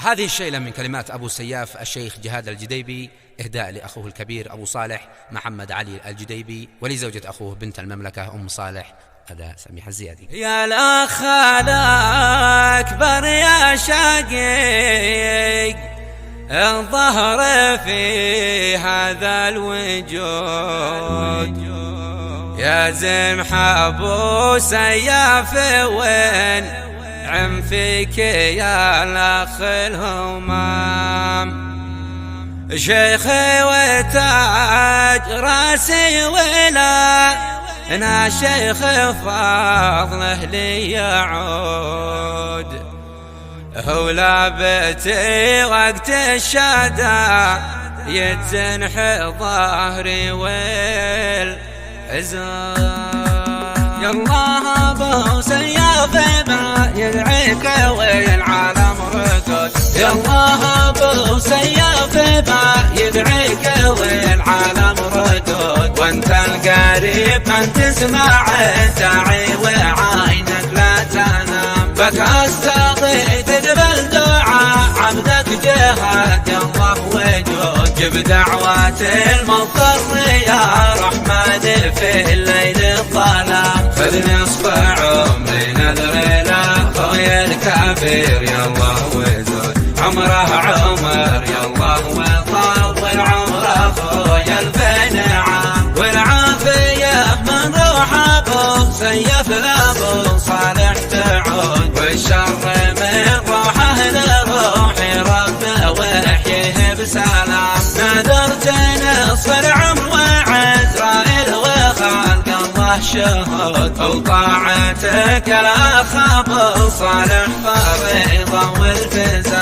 هذه الشيلة من كلمات أبو سياف الشيخ جهاد الجديبي، إهداء لأخوه الكبير أبو صالح محمد علي الجديبي، ولزوجة أخوه بنت المملكة أم صالح أداء سميح الزيادي. يا الأخ الأكبر يا شقيق الظهر في هذا الوجود، يا زمح أبو سياف وين عم فيك يا الأخ الهمام، شيخي وتاج راسي ولا أنا شيخ فضله لي يعود، هو لابتي وقت الشدا يتزنح ظهري والعزام. يا الله ابو سياف ما يدعيك والعالم رقد، يا الله ابو سياف ما يدعيك والعالم رقد، وانت القريب من تسمع الداعي وعينك لا تنام، بك استطيع تقبل دعاء عبدك جهاد الله وجود، جب دعوات المضطر يا رحمن في الليل الظلام، خذ نصف عمري نذري له خويا الكبير يا الله وزود، عمره عمر يا الله وطول عمره خويا الفين عام، والعافية من روح ابو سيف لابو صالح تعود، والشر من روحه لروحي ربه ويحييه بسلام، نذرت نصف العمر وعزرائيل وخلق الله شهود، وطاعتك الاخ ابو صالح فريضه والتزام.